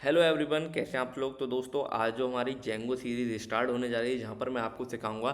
Hello everyone, कैसे हैं आप लोग। तो दोस्तों, आज जो हमारी जेंगो सीरीज़ स्टार्ट होने जा रही है, जहाँ पर मैं आपको सिखाऊंगा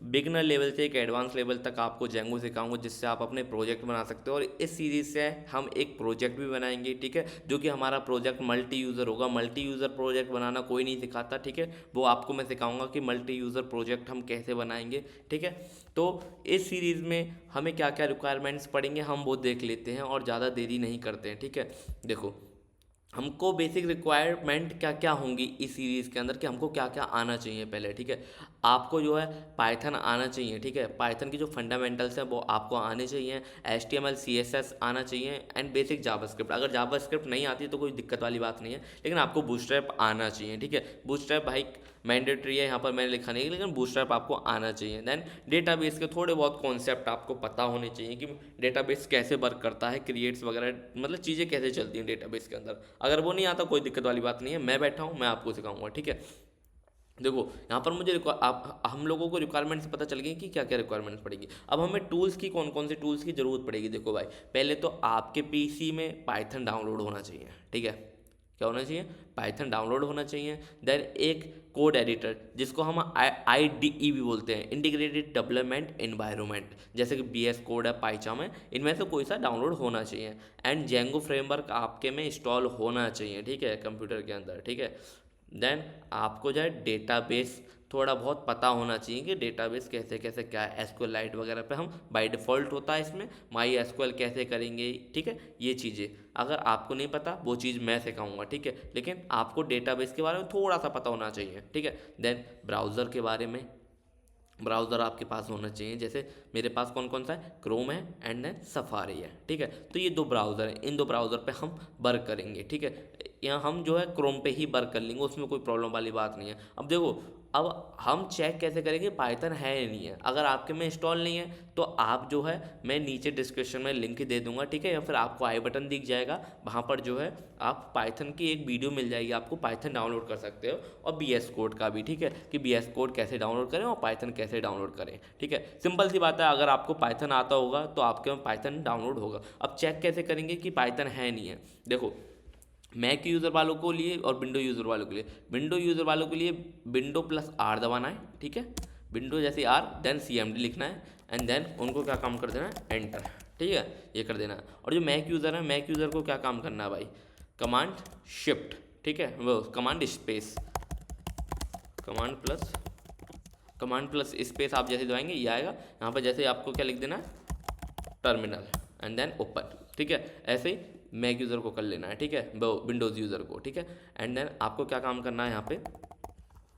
बिगनर लेवल से एक एडवांस लेवल तक आपको जेंगो सिखाऊंगा, जिससे आप अपने प्रोजेक्ट बना सकते हो। और इस सीरीज़ से हम एक प्रोजेक्ट भी बनाएंगे, ठीक है, जो कि हमारा प्रोजेक्ट मल्टी यूज़र होगा। मल्टी यूज़र प्रोजेक्ट बनाना कोई नहीं सिखाता, ठीक है, वो आपको मैं सिखाऊंगा कि मल्टी यूज़र प्रोजेक्ट हम कैसे बनाएंगे, ठीक है। तो इस सीरीज़ में हमें क्या क्या रिक्वायरमेंट्स पड़ेंगे हम वो देख लेते हैं और ज़्यादा देरी नहीं करते हैं, ठीक है। देखो, हमको बेसिक रिक्वायरमेंट क्या क्या होंगी इस सीरीज़ के अंदर, कि हमको क्या क्या आना चाहिए पहले, ठीक है। आपको जो है पाइथन आना चाहिए, ठीक है। पाइथन की जो फंडामेंटल्स हैं वो आपको आने चाहिए। HTML CSS आना चाहिए एंड बेसिक जावास्क्रिप्ट। अगर जावास्क्रिप्ट नहीं आती तो कोई दिक्कत वाली बात नहीं है, लेकिन आपको बूटस्ट्रैप आना चाहिए, ठीक है। बूटस्ट्रैप भाई मैंडेटरी है, यहाँ पर मैंने लिखा नहीं है, लेकिन बूटस्ट्रैप आपको आना चाहिए। देन डेटाबेस के थोड़े बहुत कॉन्सेप्ट आपको पता होने चाहिए कि डेटाबेस कैसे वर्क करता है, क्रिएट्स वगैरह, मतलब चीज़ें कैसे चलती हैं डेटाबेस के अंदर। अगर वो नहीं आता कोई दिक्कत वाली बात नहीं है, मैं बैठा हूँ, मैं आपको सिखाऊंगा, ठीक है। देखो, यहाँ पर मुझे आप हम लोगों को रिक्वायरमेंट्स पता चल गई कि क्या क्या रिक्वायरमेंट्स पड़ेगी। अब हमें टूल्स की कौन कौन से टूल्स की ज़रूरत पड़ेगी। देखो भाई, पहले तो आपके पीसी में पाइथन डाउनलोड होना चाहिए, ठीक है। क्या होना चाहिए? पाइथन डाउनलोड होना चाहिए। देन एक कोड एडिटर, जिसको हम IDE भी बोलते हैं, इंटीग्रेटेड डेवलपमेंट एनवायरनमेंट, जैसे कि BS कोड है, पाइचाम है, इनमें से कोई सा डाउनलोड होना चाहिए। एंड जेंगो फ्रेमवर्क आपके में इंस्टॉल होना चाहिए, ठीक है, कंप्यूटर के अंदर, ठीक है। देन आपको जो है डेटाबेस थोड़ा बहुत पता होना चाहिए कि डेटाबेस कैसे कैसे क्या है। एसक्यूएलाइट वगैरह पे हम बाय डिफ़ॉल्ट होता है, इसमें माई एसक्यूएल कैसे करेंगे, ठीक है। ये चीज़ें अगर आपको नहीं पता, वो चीज़ मैं सिखाऊंगा, ठीक है, लेकिन आपको डेटाबेस के बारे में थोड़ा सा पता होना चाहिए, ठीक है। देन ब्राउज़र के बारे में, ब्राउज़र आपके पास होना चाहिए। जैसे मेरे पास कौन कौन सा है, क्रोम है एंड देन सफारी है, ठीक है। तो ये दो ब्राउज़र हैं, इन दो ब्राउज़र पे हम वर्क करेंगे, ठीक है। यहाँ हम जो है क्रोम पे ही वर्क कर लेंगे, उसमें कोई प्रॉब्लम वाली बात नहीं है। अब देखो, अब हम चेक कैसे करेंगे पाइथन है या नहीं है। अगर आपके में इंस्टॉल नहीं है तो आप जो है, मैं नीचे डिस्क्रिप्शन में लिंक दे दूंगा, ठीक है, या फिर आपको आई बटन दिख जाएगा, वहाँ पर जो है आप पाइथन की एक वीडियो मिल जाएगी, आपको पाइथन डाउनलोड कर सकते हो। और BS कोड का भी, ठीक है, कि BS कोड कैसे डाउनलोड करें और पाइथन कैसे डाउनलोड करें, ठीक है। सिंपल सी बात है, अगर आपको पाइथन आता होगा तो आपके में पाइथन डाउनलोड होगा। अब चेक कैसे करेंगे कि पाइथन है नहीं है। देखो, मैक यूज़र वालों को लिए और विंडो यूज़र वालों के लिए, विंडो यूज़र वालों के लिए विंडो प्लस R दबाना है, ठीक है। विंडो जैसे R, देन CMD लिखना है एंड देन उनको क्या काम कर देना है, एंटर, ठीक है, ये कर देना है। और जो मैक यूज़र है, मैक यूज़र को क्या काम करना है भाई, कमांड शिफ्ट, ठीक है, वो command space, command plus, command plus space आप जैसे दबाएंगे ये आएगा। यहाँ पर जैसे आपको क्या लिख देना है, टर्मिनल एंड देन ओपन, ठीक है। ऐसे ही मैक यूज़र को कर लेना है, ठीक है, वो विंडोज़ यूज़र को, ठीक है। एंड देन आपको क्या काम करना है, यहाँ पे,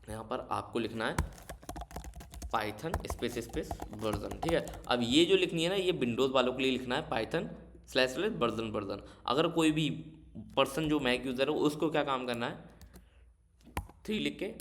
यहाँ पर आपको लिखना है पाइथन स्पेस स्पेस वर्जन, ठीक है। अब ये जो लिखनी है ना, ये विंडोज़ वालों के लिए लिखना है Python slash slash version version. अगर कोई भी पर्सन जो मैक यूज़र है उसको क्या काम करना है, 3 लिख के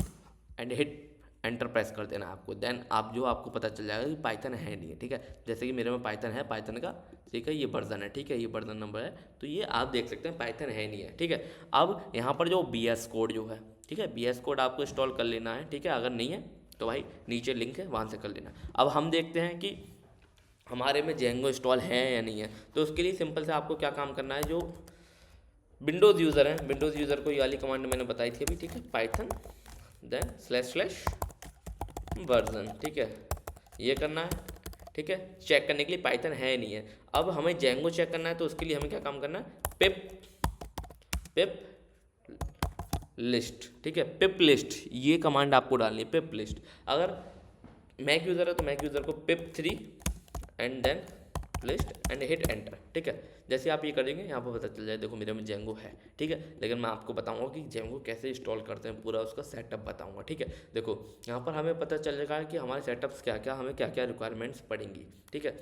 एंड हिट एंटर प्रेस कर देना है आपको। देन आप जो आपको पता चल जाएगा कि पाइथन है नहीं है, ठीक है। जैसे कि मेरे में पाइथन है, पाइथन का, ठीक है, ये वर्जन है, ठीक है, ये वर्जन नंबर है, तो ये आप देख सकते हैं पाइथन है नहीं है, ठीक है। अब यहाँ पर जो BS कोड जो है, ठीक है, BS कोड आपको इंस्टॉल कर लेना है, ठीक है। अगर नहीं है तो भाई नीचे लिंक है, वहाँ से कर लेना। अब हम देखते हैं कि हमारे में जेंगो इंस्टॉल है या नहीं है। तो उसके लिए सिंपल से आपको क्या काम करना है, जो विंडोज़ यूज़र है, विंडोज़ यूज़र को ये वाली कमांड मैंने बताई थी अभी, ठीक है, Python then slash slash version, ठीक है, ये करना है, ठीक है। चेक करने के लिए पाइथन है नहीं है। अब हमें जेंगो चेक करना है, तो उसके लिए हमें क्या काम करना है, पिप, पिप लिस्ट, ठीक है, पिप लिस्ट, ये कमांड आपको डालनी है, पिप लिस्ट। अगर मैक यूज़र है तो मैक यूज़र को pip 3 and then list and hit enter, ठीक है। जैसे आप ये करेंगे, यहाँ पर पता चल जाए, देखो मेरे में जेंगो है, ठीक है। लेकिन मैं आपको बताऊंगा कि जेंगो कैसे इंस्टॉल करते हैं, पूरा उसका सेटअप बताऊंगा, ठीक है। देखो, यहाँ पर हमें पता चल जाएगा कि हमारे सेटअप्स क्या क्या, हमें क्या क्या रिक्वायरमेंट्स पड़ेंगी, ठीक है,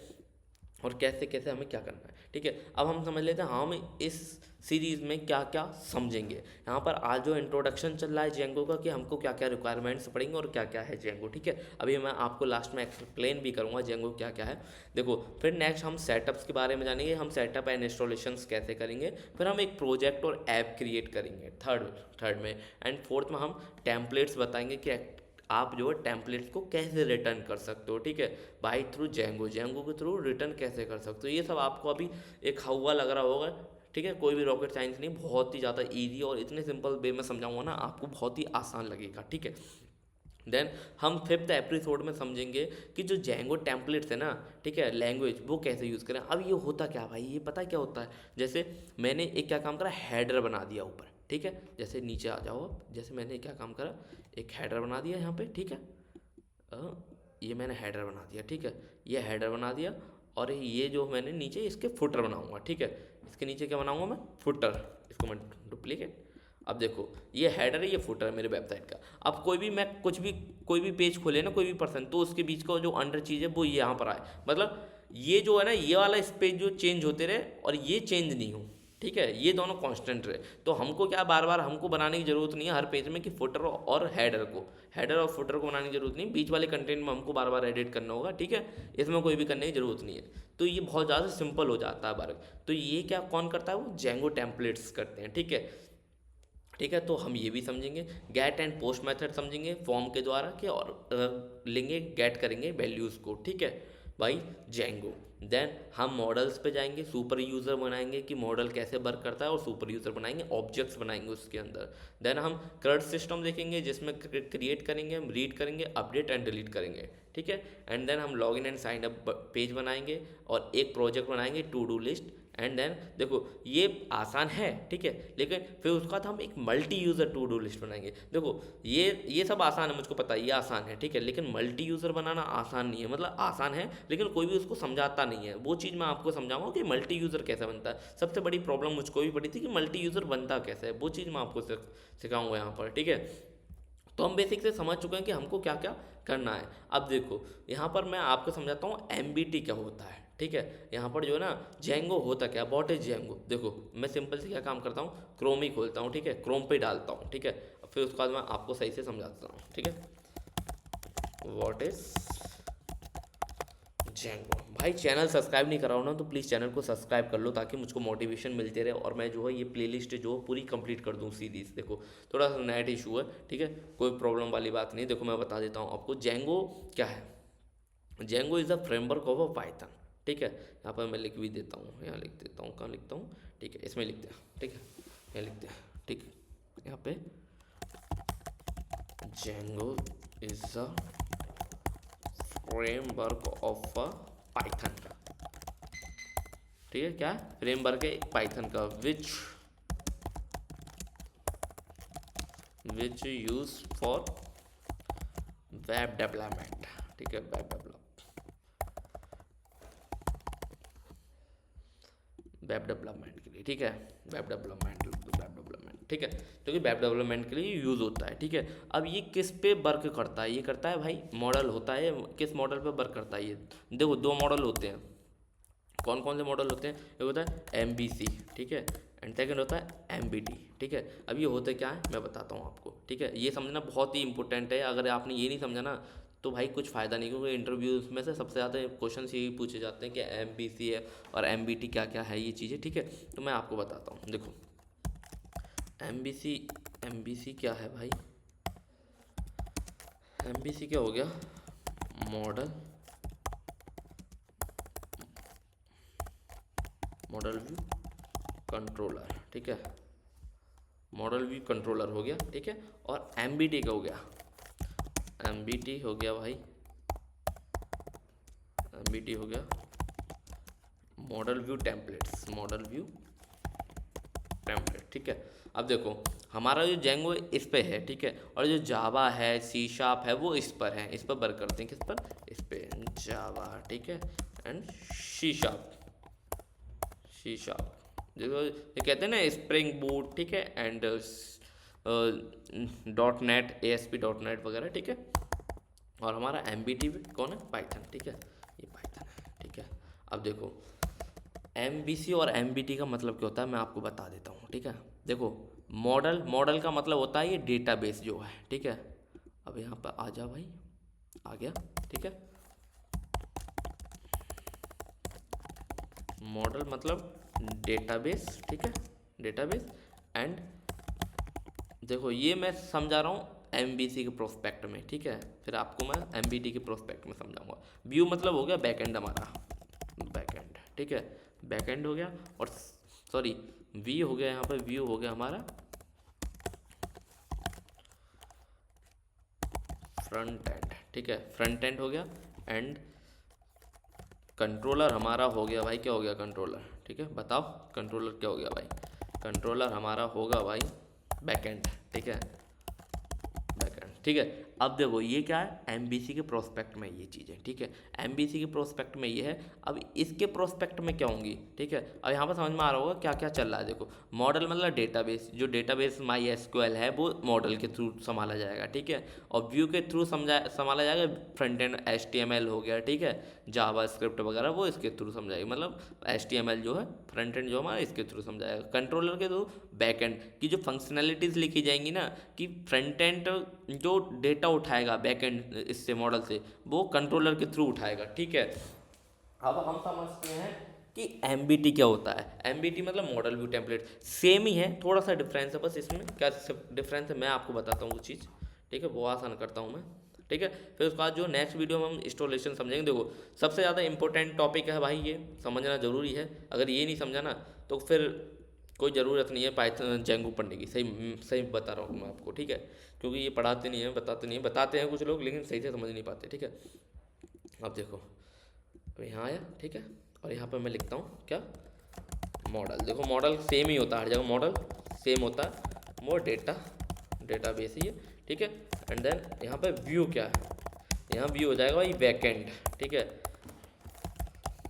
और कैसे कैसे हमें क्या करना है, ठीक है। अब हम समझ लेते हैं हम इस सीरीज़ में क्या क्या समझेंगे। यहाँ पर आज जो इंट्रोडक्शन चल रहा है जेंगो का, कि हमको क्या क्या रिक्वायरमेंट्स पड़ेंगे और क्या क्या है जेंगो, ठीक है। अभी मैं आपको लास्ट में एक्सप्लेन भी करूँगा जेंगो क्या क्या है। देखो, फिर नेक्स्ट हम सेटअप्स के बारे में जानेंगे, हम सेटअप एंड इंस्टॉलेशंस कैसे करेंगे। फिर हम एक प्रोजेक्ट और ऐप क्रिएट करेंगे थर्ड में। एंड फोर्थ में हम टेम्पलेट्स बताएंगे कि आप जो है टेम्पलेट्स को कैसे रिटर्न कर सकते हो, ठीक है, बाई थ्रू जेंगो, जेंगो के थ्रू रिटर्न कैसे कर सकते हो। ये सब आपको अभी एक हवा लग रहा होगा, ठीक है, कोई भी रॉकेट साइंस नहीं, बहुत ही ज़्यादा ईजी और इतने सिंपल वे में समझाऊंगा ना आपको, बहुत ही आसान लगेगा। ठीक है, देन हम फिफ्थ एपिसोड में समझेंगे कि जो जेंगो टेम्पलेट्स है ना, ठीक है, लैंग्वेज वो कैसे यूज़ करें। अब ये होता क्या भाई, ये पता क्या होता है, जैसे मैंने एक क्या काम करा, हेडर बना दिया ऊपर, ठीक है, जैसे नीचे आ जाओ अब, जैसे मैंने क्या काम करा, एक हेडर बना दिया यहाँ पे, ठीक है, ये मैंने हेडर बना दिया, ठीक है, ये हेडर बना दिया, और ये जो मैंने नीचे इसके फुटर बनाऊंगा, ठीक है, इसके नीचे क्या बनाऊंगा मैं, फुटर, इसको मैं डुप्लीकेट। अब देखो ये हेडर है, ये फुटर है मेरे वेबसाइट का। अब कोई भी मैं कुछ भी कोई भी पेज खोले ना, कोई भी पर्सन, तो उसके बीच का जो अंडर चीज़ है वो यहाँ पर आए, मतलब ये जो है ना, ये वाला स्पेस जो चेंज होते रहे और ये चेंज नहीं हो, ठीक है, ये दोनों कांस्टेंट रहे। तो हमको क्या बार बार हमको बनाने की ज़रूरत नहीं है हर पेज में कि फुटर और हेडर और फुटर को बनाने की जरूरत नहीं, बीच वाले कंटेंट में हमको बार बार एडिट करना होगा, ठीक है, इसमें कोई भी करने की जरूरत नहीं है। तो ये बहुत ज़्यादा सिंपल हो जाता है वर्क। तो ये क्या कौन करता है, वो जेंगो टेम्पलेट्स करते हैं, ठीक है। ठीक है, तो हम ये भी समझेंगे, गेट एंड पोस्ट मेथड समझेंगे फॉर्म के द्वारा के, और लेंगे गेट करेंगे वैल्यूज़ को, ठीक है भाई, जेंगो। देन हम मॉडल्स पे जाएंगे, सुपर यूज़र बनाएंगे कि मॉडल कैसे वर्क करता है, और सुपर यूज़र बनाएंगे, ऑब्जेक्ट्स बनाएंगे उसके अंदर। देन हम CRUD सिस्टम देखेंगे जिसमें क्रिएट करेंगे, हम रीड करेंगे, अपडेट एंड डिलीट करेंगे, ठीक है। एंड देन हम login and sign up page बनाएंगे, और एक प्रोजेक्ट बनाएंगे, to do list. And then देखो ये आसान है, ठीक है, लेकिन फिर उसके बाद हम एक multi user to do list बनाएंगे। देखो ये सब आसान है, मुझको पता है ये आसान है, ठीक है, लेकिन मल्टी यूज़र बनाना आसान नहीं है, मतलब आसान है लेकिन कोई भी उसको समझाता नहीं है। वो चीज़ मैं आपको समझाऊंगा कि मल्टी यूज़र कैसे बनता है। सबसे बड़ी प्रॉब्लम मुझको भी पड़ी थी कि मल्टी यूज़र बनता कैसे है, वो चीज़ मैं आपको सिखाऊंगा यहाँ पर, ठीक है। तो हम बेसिक से समझ चुके हैं कि हमको क्या क्या करना है। अब देखो यहाँ पर मैं आपको समझाता हूँ MBT क्या होता है, ठीक है। यहाँ पर जो है ना, जेंगो होता क्या, व्हाट इज जेंगो। देखो मैं सिंपल से क्या काम करता हूँ, क्रोम ही खोलता हूँ, ठीक है, क्रोम पे डालता हूँ, ठीक है, फिर उसके बाद मैं आपको सही से समझाता हूँ, ठीक है। What is Django. भाई चैनल सब्सक्राइब नहीं करा हो ना, तो प्लीज़ चैनल को सब्सक्राइब कर लो ताकि मुझको मोटिवेशन मिलते रहे, और मैं जो है ये प्लेलिस्ट जो पूरी कंप्लीट कर दूँ सीरीज। देखो थोड़ा सा नेट इशू है, ठीक है, कोई प्रॉब्लम वाली बात नहीं। देखो मैं बता देता हूँ आपको जेंगो क्या है। Django is the framework of a Python, ठीक है। यहाँ पर मैं लिख भी देता हूँ, यहाँ लिख देता हूँ, कहाँ लिखता हूँ, ठीक है, इसमें लिखते हैं, ठीक है, यहाँ लिखते हैं, ठीक है, यहाँ पे Django is the framework of a Python, ठीक है, क्या फ्रेमवर्क है पाइथन का, विच यूज फॉर वेब डेवलपमेंट, ठीक है, वेब डेवलपमेंट के लिए, ठीक है, वेब डेवलपमेंट, ठीक है, तो कि वेब डेवलपमेंट के लिए यूज़ होता है, ठीक है। अब ये किस पे वर्क करता है, ये करता है भाई मॉडल होता है, किस मॉडल पे वर्क करता है ये। देखो दो मॉडल होते हैं, कौन कौन से मॉडल होते हैं, एक होता है MVC, ठीक है, एंड सेकंड होता है MBT, ठीक है। अब ये होता क्या है मैं बताता हूँ आपको, ठीक है, ये समझना बहुत ही इंपॉर्टेंट है। अगर आपने ये नहीं समझा ना तो भाई कुछ फ़ायदा नहीं, क्योंकि इंटरव्यूज़ में से सबसे ज़्यादा क्वेश्चन यही पूछे जाते हैं कि MVC है और MBT क्या क्या है ये चीज़ें, ठीक है। तो मैं आपको बताता हूँ, देखो MVC क्या है भाई, MVC क्या हो गया, मॉडल व्यू कंट्रोलर, ठीक है, मॉडल व्यू कंट्रोलर हो गया, ठीक है। और MBT का हो गया, MBT हो गया भाई, MBT हो गया मॉडल व्यू टेम्पलेट, ठीक है। अब देखो हमारा जो जेंगो इस पे है, ठीक है, और जो जावा है, C# है, वो इस पर है, इस पर वर्क करते हैं, किस पर, इस पे जावा, ठीक है, एंड C#, देखो ये कहते हैं ना स्प्रिंग बूट, ठीक है, एंड .NET वगैरह, ठीक है। और हमारा MBT कौन है, पाइथन, ठीक है, ये पाइथन है, ठीक है। अब देखो MVC और MBT का मतलब क्या होता है मैं आपको बता देता हूँ, ठीक है। देखो मॉडल का मतलब होता है ये डेटाबेस जो है, ठीक है। अब यहाँ पर आ जा भाई, आ गया, ठीक है। मॉडल मतलब डेटाबेस, ठीक है, डेटाबेस। एंड देखो ये मैं समझा रहा हूँ MVC के प्रोस्पेक्ट में, ठीक है, फिर आपको मैं MBT के प्रोस्पेक्ट में समझाऊंगा। व्यू मतलब हो गया बैकएंड, हमारा बैकएंड, ठीक है, बैकएंड हो गया। और सॉरी वी हो गया, यहाँ पे व्यू हो गया हमारा फ्रंट एंड, ठीक है, फ्रंट एंड हो गया। एंड कंट्रोलर हमारा हो गया भाई, क्या हो गया कंट्रोलर, ठीक है, बताओ कंट्रोलर क्या हो गया भाई, कंट्रोलर हमारा होगा भाई बैक एंड, ठीक है, बैक एंड, ठीक है। अब देखो ये क्या है, एमबीसी के प्रोस्पेक्ट में ये चीज़ें, ठीक है, एमबीसी के प्रोस्पेक्ट में ये है। अब इसके प्रोस्पेक्ट में क्या होंगी, ठीक है, अब यहाँ पर समझ में आ रहा होगा क्या क्या चल रहा है। देखो मॉडल मतलब डेटाबेस, जो डेटाबेस माई एसक्यूएल है वो मॉडल के थ्रू संभाला जाएगा, ठीक है, और व्यू के थ्रू संभाला जाएगा फ्रंट एंड एचटीएमएल हो गया, ठीक है, जावा स्क्रिप्ट वगैरह वो इसके थ्रू समझाएगी, मतलब एचटीएमएल जो है फ्रंट एंड जो हमारा इसके थ्रू समझाएगा। कंट्रोलर के थ्रू बैक एंड की जो फंक्शनैलिटीज़ लिखी जाएंगी ना, कि फ्रंट एंड जो डेटा उठाएगा बैक एंड इससे मॉडल से, वो कंट्रोलर के थ्रू उठाएगा, ठीक है। अब हम समझते हैं कि एमबीटी क्या होता है। एमबीटी मतलब मॉडल व्यू टेम्पलेट, सेम ही है, थोड़ा सा डिफरेंस है बस, इसमें क्या डिफरेंस है मैं आपको बताता हूँ वो चीज़, ठीक है, वो आसान करता हूँ मैं, ठीक है। फिर उसके बाद जो नेक्स्ट वीडियो में हम इंस्टॉलेशन समझेंगे। देखो सबसे ज़्यादा इंपॉर्टेंट टॉपिक है भाई, ये समझना ज़रूरी है, अगर ये नहीं समझा ना तो फिर कोई ज़रूरत नहीं है पाइथन जेंगो पढ़ने की, सही सही बता रहा हूँ मैं आपको, ठीक है, क्योंकि ये पढ़ाते नहीं है, बताते नहीं है, बताते हैं कुछ लोग लेकिन सही से समझ नहीं पाते, ठीक है। अब देखो तो यहाँ आया, ठीक है, और यहाँ पर मैं लिखता हूँ क्या, मॉडल। देखो मॉडल सेम ही होता है हर जगह, मॉडल सेम होता है, वो डेटाबेस ही है, ठीक है। एंड देन यहाँ पे व्यू क्या है, यहाँ व्यू हो जाएगा भाई बैकएंड, ठीक है,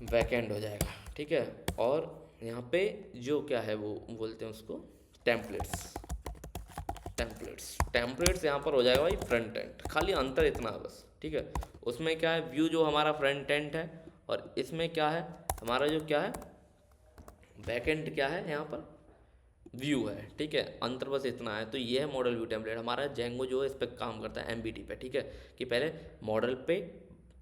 बैकएंड हो जाएगा, ठीक है। और यहाँ पे जो क्या है वो बोलते हैं उसको टेम्पलेट्स, टेम्पलेट्स यहाँ पर हो जाएगा भाई फ्रंट एंड, खाली अंतर इतना है बस, ठीक है। उसमें क्या है, व्यू जो हमारा फ्रंट एंड है, और इसमें क्या है हमारा जो क्या है बैक एंड, क्या है यहाँ पर व्यू है, ठीक है, अंतर बस इतना है। तो ये है मॉडल व्यू टेम्पलेट, हमारा जेंगो जो है इस पर काम करता है एमबीटी पे, ठीक है, कि पहले मॉडल पे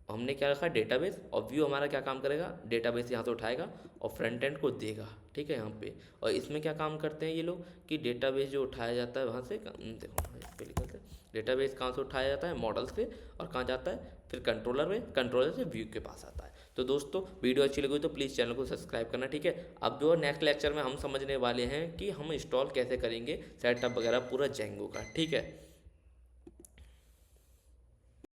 हमने क्या रखा डेटाबेस, और व्यू हमारा क्या काम करेगा, डेटाबेस यहाँ से उठाएगा और फ्रंट एंड को देगा, ठीक है, यहाँ पे। और इसमें क्या काम करते हैं ये लोग, कि डेटाबेस जो उठाया जाता है वहाँ से, देखो इस पे लिखा है डेटाबेस कहाँ से उठाया जाता है, मॉडल से, और कहाँ जाता है फिर कंट्रोलर में, कंट्रोलर से व्यू के पास आता है। तो दोस्तों वीडियो अच्छी लगी तो प्लीज़ चैनल को सब्सक्राइब करना, ठीक है। अब जो नेक्स्ट लेक्चर में हम समझने वाले हैं कि हम इंस्टॉल कैसे करेंगे सेटअप वगैरह पूरा जेंगो का, ठीक है।